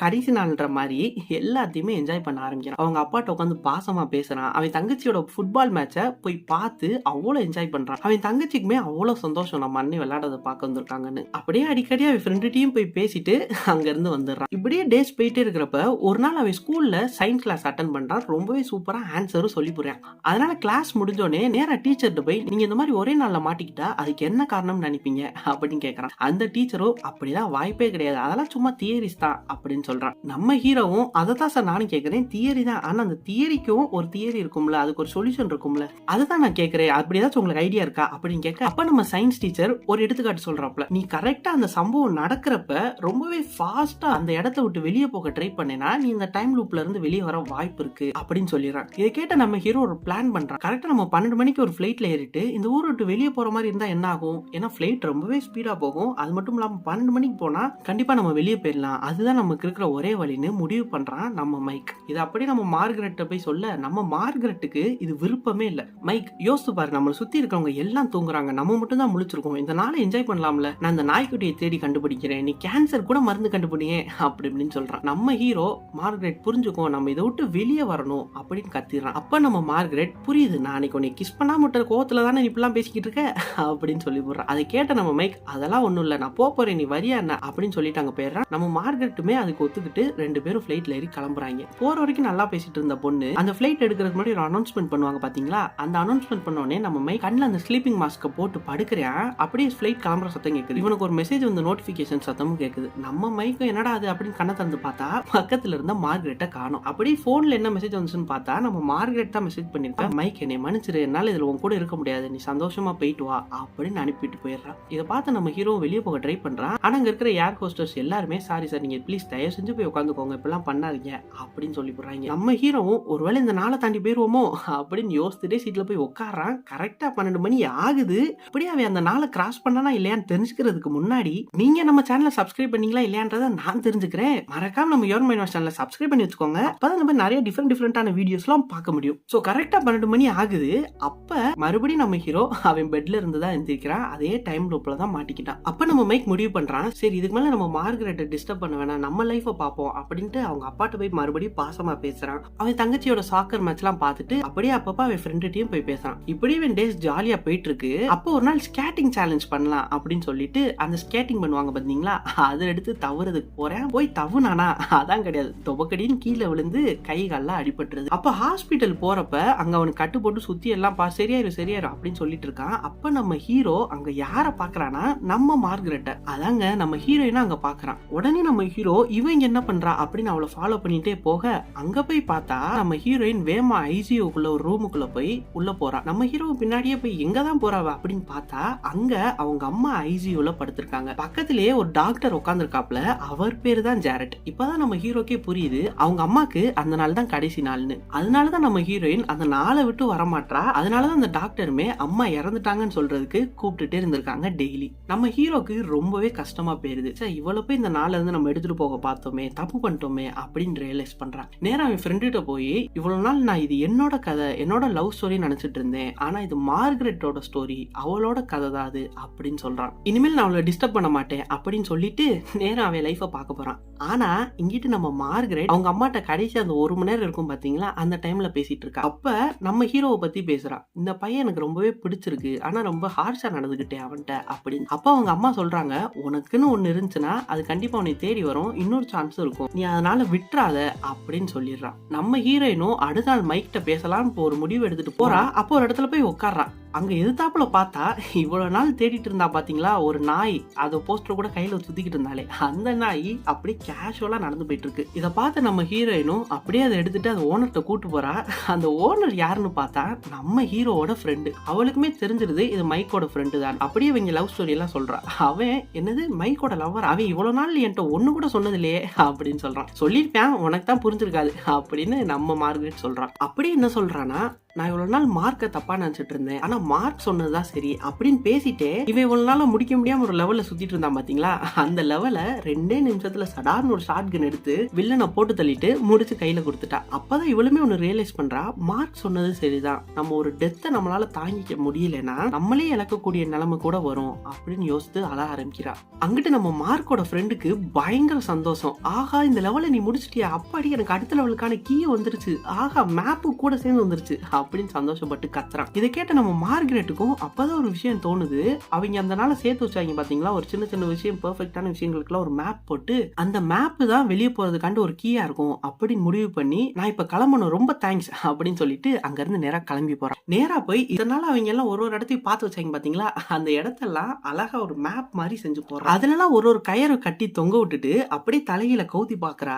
கடைசி நாள்ன்ற மாதிரி எல்லாத்தையுமே என்ஜாய் பண்ண ஆரம்பிக்கிறான். அவங்க அப்பாட்ட உட்காந்து பாசமா பேசுறான். அவன் தங்கச்சியோட ஃபுட்பால் மேட்சை போய் பார்த்து அவ்வளவு என்ஜாய் பண்றான். அவன் தங்கச்சிக்குமே அவ்வளவு சந்தோஷம் நம்ம அண்ணன் விளையாடுறத பார்க்க வந்திருக்காங்கன்னு. அப்படியே அடிக்கடி அவன் ஃப்ரெண்டுகிட்டயும் போய் பேசிட்டு அங்க இருந்து வந்துடுறான். இப்படியே டேஸ் போயிட்டே இருக்கிறப்ப ஒரு நாள் அவன் ஸ்கூல்ல சயின்ஸ் கிளாஸ் அட்டென்ட் பண்றான். ரொம்பவே சூப்பரா ஆன்சரும் சொல்லி புரியான். அதனால கிளாஸ் முடிஞ்சோடனே நேரா டீச்சர்கிட்ட போய் நீங்க இந்த மாதிரி ஒரே நாள்ல மாட்டிக்கிட்டா அதுக்கு என்ன காரணம் நினைப்பீங்க அப்படின்னு கேக்குறான். அந்த டீச்சரும் அப்படிதான் வாய்ப்பே கிடையாது, அதெல்லாம் சும்மா தியரிஸ் தான் அப்படின்னு சொல்றான். நம்ம ஹீரோவும் அதை தான் சார் நானும் கேட்கிறேன், தியரி தான், ஆனா அந்த தியரிக்கும் ஒரு தியரி இருக்கும்ல, அதுக்கு ஒரு சொல்யூஷன் இருக்கும்ல, அதுதான் நான் கேட்கிறேன், அப்படி ஏதாச்சும் உங்களுக்கு ஐடியா இருக்கா அப்படின்னு கேட்க அப்ப நம்ம சயின்ஸ் டீச்சர் ஒரு எடுத்துக்காட்டு சொல்றாப்ல, நீ கரெக்டா அந்த சம்பவம் நடக்கிறப்ப ரொம்பவே ஃபாஸ்டா அந்த இடத்த விட்டு வெளியே போக ட்ரை பண்ணேனா நீ இந்த டைம் லூப்ல இருந்து வெளியே வர வாய்ப்பு இருக்கு அப்படின்னு சொல்லிடுறான். இதை கேட்ட நம்ம ஹீரோ ஒரு பிளான் பண்றான். கரெக்டா நம்ம 12 மணிக்கு ஒரு ஃபிளைட்ல ஏறிட்டு இந்த ஊரை விட்டு வெளியே போற மாதிரி இருந்தா என்ன ஆகும், ஏன்னா ஃபிளைட் ரொம்பவே ஸ்பீடா போகும், அது மட்டும் இல்லாம 12 மணிக்கு போனா கண்டிப்பா நம்ம வெளியே போயிடலாம், அதுதான் நமக்கு இருக்கிற ஒரே வழின்னு முடிவு பண்றான் நம்ம மைக். இது அப்படியே நம்ம மார்கரெட்ட போய் சொல்ல நம்ம மார்கரெட்டுக்கு இது விருப்பமே இல்ல. மைக் யோசிச்சு பாரு, நம்மளை சுத்தி இருக்கிறவங்க எல்லாம் தூங்குறாங்க, நம்ம மட்டும் தான் முழிச்சிருக்கோம், இந்த நாளை என்ஜாய் பண்ணலாம்ல, நான் இந்த நாய்க்குட்டியை தேடி கண்டுபிடிக்கிறேன், நீ கேன்சர் கூட மருந்து கண்டுபிடிங்க அப்படின்னு சொல்றான். நம்ம ஹீரோ மார்கரெட் புரிஞ்சுக்கோ, நம்ம இதை விட்டு வெளியே வரணும் அப்படின்னு கத்திடுறான். அப்ப நம்ம மார்கரெட் புரியுது, நான் அன்னைக்கு உன்னை கிஸ் பண்ணாம விட்ட கோவத்துல தானே நீ இப்பெல்லாம் பேசிக்கிட்டு இருக்க அப்படின்னு சொல்லி போடுறான். அதை கேட்ட நம்ம மைக் அதெல்லாம் ஒண்ணும் இல்ல, நான் போறேன், நீ வரியா என்ன அப்படின்னு சொல்லிட்டு அங்க போயிடுறான். நம்ம மார்கரெட்டுமே அதுக்கு ஒத்துக்கிட்டு 2 பேரும் ஃபிளைட்ல ஏறி கிளம்புறாங்க. போற வரைக்கும் நல்லா பேசிட்டு இருந்த பொண்ணு அந்த ஃபிளைட் எடுக்கிறதுக்கு முன்னாடி ஒரு அனௌன்ஸ்மெண்ட் பண்ணுவாங்க பாத்தீங்களா, அந்த அனௌன்ஸ்மெண்ட் பண்ணோடனே நம்ம மைக் கண்ணில் அந்த ஸ்லீப்பிங் மாஸ்க போட்டு படுக்கிறேன். அப்படியே ஃபிளைட் கிளம்புற சத்தம் கேக்குது. இவனுக்கு ஒரு மெசேஜ் வந்து நோட்டிபிகேஷன் சத்தமும் கேக்குது. நம்ம மைக்கும் என்னடா அது அப்படின்னு கண்ணை திறந்து பார்த்தா பக்கத்துல இருந்த மார்கரெட்டை காணோம். அப்படியே போன்ல என்ன மெசேஜ் வந்துச்சுன்னு பார்த்தா நம்ம மார்கரெட் தான் மெசேஜ் பண்ணிருக்கா, மைக் என்னை மன்னிச்சிரு, என்னால இதுல உன் கூட இருக்க முடியாது, நீ சந்தோஷமா போயிட்டு வா அப்படின்னு அனுப்பிட்டு போயிடுறான். இதை பார்த்து நம்ம ஹீரோ வெளியே போக ட்ரை பண்றான். ஆனா அங்க இருக்கிற ஏர் ஹோஸ்டர்ஸ் எல்லாருமே சாரி சார், நீங்க ப்ளீஸ் தயவு செஞ்சு போய் உட்காந்துக்கோங்க, இப்பெல்லாம் பண்ணாதீங்க அப்படின்னு சொல்லி போடுறாங்க. நம்ம ஹீரோவும் ஒருவேளை இந்த நாளை தாண்டி போயிருவோமோ அப்படின்னு யோசிச்சுட்டே சீட்ல போய் உட்காரான். கரெக்டா 12 மணி ஆகுது. அப்படியே அவன் அந்த நாளை கிராஸ் பண்ணானா இல்லையான்னு தெரிஞ்சுக்கிறதுக்கு முன்னாடி நீங்க நம்ம சேனலை சப்ஸ்கிரைப் பண்ணீங்களா இல்லையான்றதை நான் தெரிஞ்சுக்கிறேன். மறக்காம நம்ம யோர் மைண்ட் சேனலை சப்ஸ்கிரைப் பண்ணி வச்சுக்கோங்க, அப்பதான் நம்ம நிறைய டிஃபரெண்டான வீடியோஸ்லாம் பார்க்க முடியும். சோ கரெக்டா 12 மணி ஆகுது. அப்ப மறுபடியும் நம்ம ஹீரோ அவன் பெட்ல இருந்து தான் எந்திரிக்கிறான். அதே டைம் லூப்ல தான் மாட்டிக்கிட்டான். அப்ப நம்ம மைக் முடிவு பண்றான், சரி இதுக்கு மேல நம்ம மார்கரெட்டை டிஸ்டர்ப் பண்ண வேணாம், நம்ம லைஃப பார்ப்போம் அப்படின்ட்டு அவங்க அப்பாட்ட போய் மறுபடியும் பாசமா பேசுறான். அவன் தங்கச்சியோட சாக்கர் மேட்ச் எல்லாம் பார்த்துட்டு அப்படியே அப்பப்ப அவன் ஃப்ரெண்ட்டையும் போய் பேசுறான். இப்படியே அவன் டேஸ் ஜாலியா போயிட்டு இருக்கு. அப்போ ஒரு நாள் ஸ்கேட்டிங் சேலஞ்ச் பண்ணலாம் அப்படின்னு சொல்லிட்டு அந்த ஸ்கேட்டிங் பண்ணுவாங்க பாத்தீங்களா, அதை எடுத்து தவறதுக்கு போறேன். போய் தவுனானா அதான் கிடையாது, தொபக்கடின்னு கீழே விழுந்து கை கால்லாம் அடிபட்டுருது. அப்ப ஹாஸ்பிட்டல் போறப்ப அங்க அவனுக்கு கட்டு போட்டு சுத்தி எல்லாம் சரியாயிரும் அப்படின்னு சொல்லிட்டு இருக்கான். அப்ப நம்ம ஹீரோ அங்க யார பாக்குறானா, நம்ம மார்கரெட்டை, அதாங்க நம்ம ஹீரோயினா அங்க பாக்குறான். உடனே நம்ம ஹீரோ இவங்க என்ன பண்றா அப்படின்னு அவளை ஃபாலோ பண்ணிட்டே போக அங்க போய் பார்த்தா நம்ம ஹீரோயின் வேமா ஐசியூக்குள்ள ஒரு ரூமுக்குள்ள போய் உள்ள போறா. நம்ம ஹீரோ பின்னாடியே போய் எங்கதான் போறாவ அப்படின்னு பார்த்தா அங்க அவங்க அம்மா ஐசியூல படுத்திருக்காங்க. பக்கத்திலேயே ஒரு டாக்டர் உட்கார்ந்துருக்காப்ல, அவர் பேரு தான் ஜாரெட். இப்பதான் நம்ம ஹீரோக்கே புரியுது அவங்க அம்மாக்கு அந்த நாள் தான் கடைசி நாள்னு. அதனாலதான் நம்ம ஹீரோயின் அந்த நாளை விட்டு வரமாட்டா. அதனாலதான் அந்த டாக்டருமே அம்மா இறந்துட்டாங்கன்னு சொல்றதுக்கு கூப்பிட்டுட்டே இருந்திருக்காங்க டெய்லி. நம்ம ஹீரோக்கு ரொம்பவே கஷ்டமா போயிருது. சார் இவ்வளவு போய் இந்த நாள்ல இருந்து நம்ம எடுத்துட்டு போக பார்த்தோமே, தப்பு பண்ணிட்டோமே அப்படின்னு ரியலைஸ் பண்றான். நேரா அவன் ஃப்ரெண்ட்ட போய் இவ்வளவு நாள் நான் இது என்னோட கதை, என்னோட லவ் ஸ்டோரி நினைச்சிட்டு இருந்தேன், ஆனா இது மார்கரெட்டோட ஸ்டோரி, அவளோட கதை தான் அது அப்படின்னு சொல்றான். இனிமேல் நான் அவளை டிஸ்டர்ப் பண்ண மாட்டேன் அப்படின்னு சொல்லிட்டு நேரா அவன் லைஃப பார்க்க போறான். ஆனா இங்கிட்டு நம்ம மார்கரெட் அவங்க அம்மாட்ட கடைசி அந்த 1 மணி நேரம் இருக்கும் பாத்தீங்களா, அந்த டைம்ல பேசிட்டு இருக்கா. அப்ப நம்ம ஹீரோவை பத்தி பேசுறான். இந்த பையன் எனக்கு ரொம்பவே பிடிச்சிருக்கு, ஆனா ரொம்ப ஹார்ஷா நடந்துகிட்டேன் அவன்கிட்ட அப்படின்னு. அப்ப அவங்க அம்மா சொல்றாங்க, உனக்குன்னு ஒண்ணு இருந்துச்சுன்னா அது கண்டிப்பா உன்னை தேடி வரும், இன்னொரு சான்ஸ் இருக்கும், நீ அதனால விட்டுறாத அப்படின்னு சொல்லிடுறான். நம்ம ஹீரோயினும் அடுத்த நாள் மைக்கிட்ட பேசலாம்னு ஒரு முடிவு எடுத்துட்டு போறா. அப்போ ஒரு இடத்துல போய் உட்கார்றா. அங்க எதிர்த்தாப்புல பார்த்தா இவ்வளவு நாள் தேடிட்டு இருந்தா பாத்தீங்களா ஒரு நாய், அதை போஸ்டர் கூட கையில சுத்திக்கிட்டு இருந்தாலே அந்த நாய் அப்படி கேஷுவலா நடந்து போயிட்டு இருக்கு. இதை பார்த்து நம்ம ஹீரோயினும் அப்படியே அதை எடுத்துட்டு அந்த ஓனர்கிட்ட கூட்டு போறா. அந்த ஓனர் யாருன்னு பார்த்தா நம்ம ஹீரோவோட ஃப்ரெண்டு. அவளுக்குமே தெரிஞ்சிருது இது மைக்கோட ஃப்ரெண்டு தான். அப்படியே இவங்க லவ் ஸ்டோரி எல்லாம் சொல்றா. அவன் என்னது மைக்கோட லவ்வர், அவன் இவ்வளவு நாள் என்கிட்ட ஒண்ணு கூட சொன்னது இல்லையே அப்படின்னு சொல்றான். சொல்லிருப்பேன் உனக்கு தான் புரிஞ்சிருக்காது அப்படின்னு நம்ம மார்கரெட் சொல்றான். அப்படி என்ன சொல்றானா, நான் இவ்வளவு நாள் மார்க்க தப்பா நினைச்சிட்டு இருந்தேன், ஆனா மார்க் சொன்னதுதான் சரி அப்படின்னு பேசிட்டே இவன் இவ்வளவு நாள் முடிக்க முடியாம ஒரு லெவல்ல சுத்திட்டு இருந்தான் பாத்தீங்களா, அந்த லெவல 2 நிமிஷத்துல சடார்னு ஒரு ஷார்ட் கன் எடுத்து வில்லனை போட்டு தள்ளிட்டு முடிச்சு கையில கொடுத்துட்டா. அப்பதான் இவளுமே ஒன்னு ரியலைஸ் பண்றா, மார்க் சொன்னது சரிதான், நம்ம ஒரு டெத்தை நம்மளால தாங்கிக்க முடியலன்னா நம்மளே இழக்கக்கூடிய நிலைமை கூட வரும் அப்படின்னு யோசித்து அழ ஆரம்பிக்கிறா. அங்கிட்டு நம்ம மார்க்கோட ஃப்ரெண்டுக்கு பயங்கர சந்தோஷம். ஆகா இந்த லெவல நீ முடிச்சிட்டியா, அப்பாடி எனக்கு அடுத்த லெவலுக்கான கீ வந்துருச்சு, ஆகா மேப்பு கூட சேர்ந்து வந்துருச்சு அப்படின்னு சந்தோஷப்பட்டு கத்துறான். இதை கேட்ட நம்ம மார்கரெட்டுக்கும் அப்பதான் ஒரு விஷயம் தோணுது. அவங்க அந்த நாள சேர்த்து வச்சாங்க பாத்தீங்களா, ஒரு சின்ன சின்ன விஷயம், பெர்ஃபெக்ட்டான விஷயங்களுக்குலாம் ஒரு மேப் போட்டு, அந்த மேப் தான் வெளியே போறதுக்காண்டி ஒரு கீயா இருக்கும் அப்படின்னு முடிவு பண்ணி, நான் இப்ப கிளம்பணும், ரொம்ப தேங்க்ஸ் அப்படின்னு சொல்லிட்டு அங்க இருந்து நேரா கிளம்பி போறான். நேரா போய் இதனால அவங்க எல்லாம் ஒரு ஒரு இடத்தையும் பார்த்து வச்சாங்க பாத்தீங்களா, அந்த இடத்தெல்லாம் அழகா ஒரு மேப் மாதிரி செஞ்சு போறான். அதுலலாம் ஒரு ஒரு கயிறு கட்டி தொங்க விட்டுட்டு அப்படியே தலையில கவுத்தி பாக்குறா.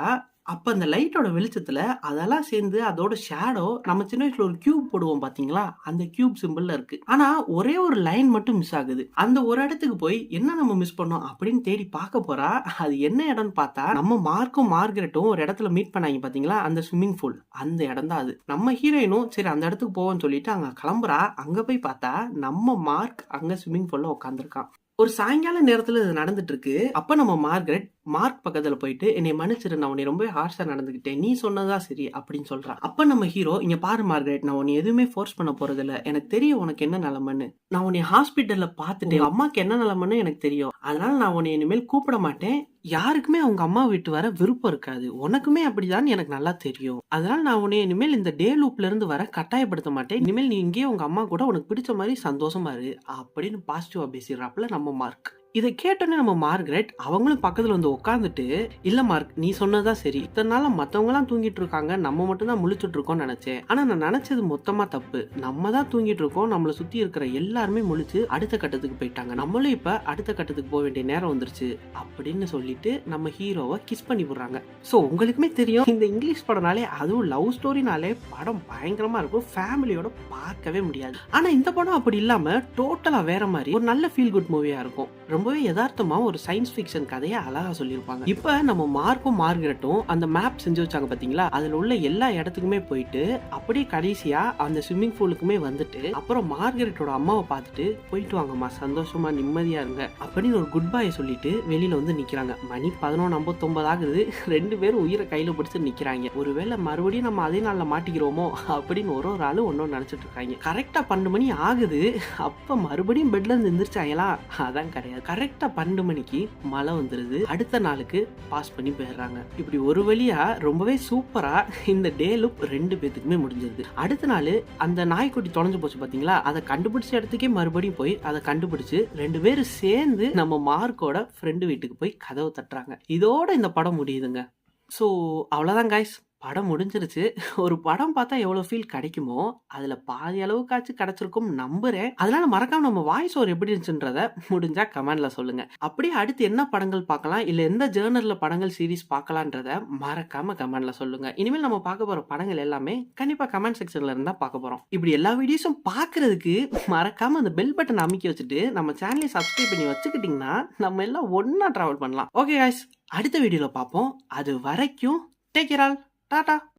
அப்ப அந்த லைட்டோட வெளிச்சத்துல அதெல்லாம் சேர்ந்து அதோட ஷேடோ நம்ம சின்ன வயசுல ஒரு கியூப் போடுவோம் பாத்தீங்களா, அந்த கியூப் சிம்பிள்ல இருக்கு. ஆனா ஒரே ஒரு லைன் மட்டும் மிஸ் ஆகுது. அந்த ஒரு இடத்துக்கு போய் என்ன நம்ம மிஸ் பண்ணோம் அப்படின்னு தேடி பார்க்க போறா. அது என்ன இடம்னு பார்த்தா, நம்ம மார்க்கும் மார்கரெட்டும் ஒரு இடத்துல மீட் பண்ணாங்க பாத்தீங்களா, அந்த ஸ்விம்மிங் பூல், அந்த இடம் தான் அது. நம்ம ஹீரோயினும் சரி அந்த இடத்துக்கு போவோம்னு சொல்லிட்டு அங்க கிளம்புறா. அங்க போய் பார்த்தா நம்ம மார்க் அங்க ஸ்விம்மிங் பூல்ல உட்காந்துருக்கான். ஒரு சாயங்கால நேரத்துல இது நடந்துட்டு இருக்கு. அப்ப நம்ம மார்கரெட் மார்க் பக்கத்துல போயிட்டு, என்னை மன்னிச்சிரு, நான் உன்னை ரொம்ப ஹார்ஷா நடந்துகிட்டேன், நீ சொன்னதா சரி அப்படின்னு சொல்றான். அப்ப நம்ம ஹீரோ, இங்க பாரு மார்கரெட், நான் உன்னை எதுவுமே ஃபோர்ஸ் பண்ண போறது இல்ல, எனக்கு தெரியும் உனக்கு என்ன நிலைமைன்னு. நான் உன்னை ஹாஸ்பிட்டல்ல பாத்துட்டு அம்மாக்கு என்ன நிலைமைன்னு எனக்கு தெரியும். அதனால நான் உன்னை இனிமேல் கூப்பிட மாட்டேன். யாருக்குமே அவங்க அம்மா விட்டு வர விருப்பம் இருக்காது, உனக்குமே அப்படிதான் எனக்கு நல்லா தெரியும். அதனால நான் உன்னை இனிமேல் இந்த டே லூப்ல இருந்து வர கட்டாயப்படுத்த மாட்டேன். இனிமேல் நீ இங்கேயே உங்க அம்மா கூட உனக்கு பிடிச்ச மாதிரி சந்தோஷமா இரு அப்படின்னு பாசிட்டிவா பேசிடுறாப்புல நம்ம மார்க். இதை கேட்டோன்னே நம்ம மார்கரெட் அவங்களும் பக்கத்துல வந்து உட்காந்துட்டு, இல்ல மார்க், நீ சொன்னதான் சரி, இத்தனை நாள மத்தவங்க எல்லாம் தூங்கிட்டு இருக்காங்க, நம்ம மட்டும் தான் முழிச்சுட்டு இருக்கோம்னு நினைச்சேன். ஆனா நான் நினைச்சது மொத்தமா தப்பு. நம்ம தான் தூங்கிட்டு இருக்கோம், நம்மள சுத்தி இருக்கிற எல்லாருமே முழிச்சு அடுத்த கட்டத்துக்கு போயிட்டாங்க, நம்மளும் இப்ப அடுத்த கட்டத்துக்கு போக வேண்டிய நேரம் வந்துருச்சு அப்படின்னு சொல்லிட்டு நம்ம ஹீரோவை கிஸ் பண்ணி விடுறாங்க. சோ உங்களுக்குமே தெரியும், இந்த இங்கிலீஷ் படம்னாலே, அதுவும் லவ் ஸ்டோரினாலே படம் பயங்கரமா இருக்கும், ஃபேமிலியோட பார்க்கவே முடியாது. ஆனா இந்த படம் அப்படி இல்லாம டோட்டலா வேற மாதிரி ஒரு நல்ல ஃபீல் குட் மூவியா இருக்கும். ரொம்பவே யதார்த்தமா ஒரு சயின்ஸ் ஃபிக்ஷன் கதையை அழகா சொல்லியிருப்பாங்க. இப்ப நம்ம மார்க்கும் மார்கரெட்டும் அந்த மேப் செஞ்சு வச்சாங்க பாத்தீங்களா, அதுல உள்ள எல்லா இடத்துக்குமே போயிட்டு அப்படியே கடைசியா அந்த ஸ்விம்மிங் பூலுக்குமே வந்துட்டு, அப்புறம் மார்கரெட்டோட அம்மாவை பார்த்துட்டு, போயிட்டு வாங்கம்மா, சந்தோஷமா நிம்மதியா இருங்க அப்படின்னு ஒரு குட் பை சொல்லிட்டு வெளியில வந்து நிக்கிறாங்க. மணி 11:59 ஆகுது. ரெண்டு பேரும் உயிரை கையில பிடிச்சு நிக்கிறாங்க. ஒருவேளை மறுபடியும் நம்ம அதே நாள்ல மாட்டிக்கிறோமோ அப்படின்னு ஒரு ஒரு ஆளு ஒன்னொன்னு நினைச்சிட்டு இருக்காங்க. கரெக்டா 12 மணி ஆகுது. அப்ப மறுபடியும் பெட்ல இருந்து எந்திரிச்சாங்களா, அதான் கிடையாது. கரெக்டா 12 மணிக்கு மழை வந்துருது. அடுத்த நாளுக்கு பாஸ் பண்ணி போயிடுறாங்க. இப்படி ஒரு வழியா ரொம்பவே சூப்பரா இந்த டே லூப் 2 பேத்துக்குமே முடிஞ்சிருது. அடுத்த நாள் அந்த நாய்க்குட்டி தொலைஞ்சு போச்சு பாத்தீங்களா, அதை கண்டுபிடிச்ச இடத்துக்கே மறுபடியும் போய் அதை கண்டுபிடிச்சு 2 பேரும் சேர்ந்து நம்ம மார்க்கோட ஃப்ரெண்டு வீட்டுக்கு போய் கதவை தட்டுறாங்க. இதோட இந்த படம் முடியுதுங்க. ஸோ அவ்வளோதான் கைஸ், படம் முடிஞ்சிருச்சு. ஒரு படம் பார்த்தா எவ்வளவு ஃபீல் கிடைக்குமோ அதுல பாதி அளவுக்காச்சும் கிடைச்சிருக்கும் நம்புறேன். அதனால மறக்காம நம்ம வாய்ஸ் ஓவர் எப்படி இருந்துச்சுன்றத முடிஞ்சா கமெண்ட்ல சொல்லுங்க. அப்படியே அடுத்து என்ன படங்கள் பார்க்கலாம், இல்ல எந்த ஜேர்னல்ல படங்கள் சீரிஸ் பார்க்கலான்றத மறக்காம கமெண்ட்ல சொல்லுங்க. இனிமேல் நம்ம பார்க்க போற படங்கள் எல்லாமே கண்டிப்பா கமெண்ட் செக்ஷன்ல இருந்தா பார்க்க போறோம். இப்படி எல்லா வீடியோஸும் பார்க்கிறதுக்கு மறக்காம அந்த பெல் பட்டன் அமைக்க வச்சுட்டு நம்ம சேனலை சப்ஸ்கிரைப் பண்ணி வச்சுக்கிட்டீங்கன்னா நம்ம எல்லாம் ஒன்னா டிராவல் பண்ணலாம். ஓகே गाइस, அடுத்த வீடியோல பார்ப்போம். அது வரைக்கும் டேக் கேர் ஆல். டாடா.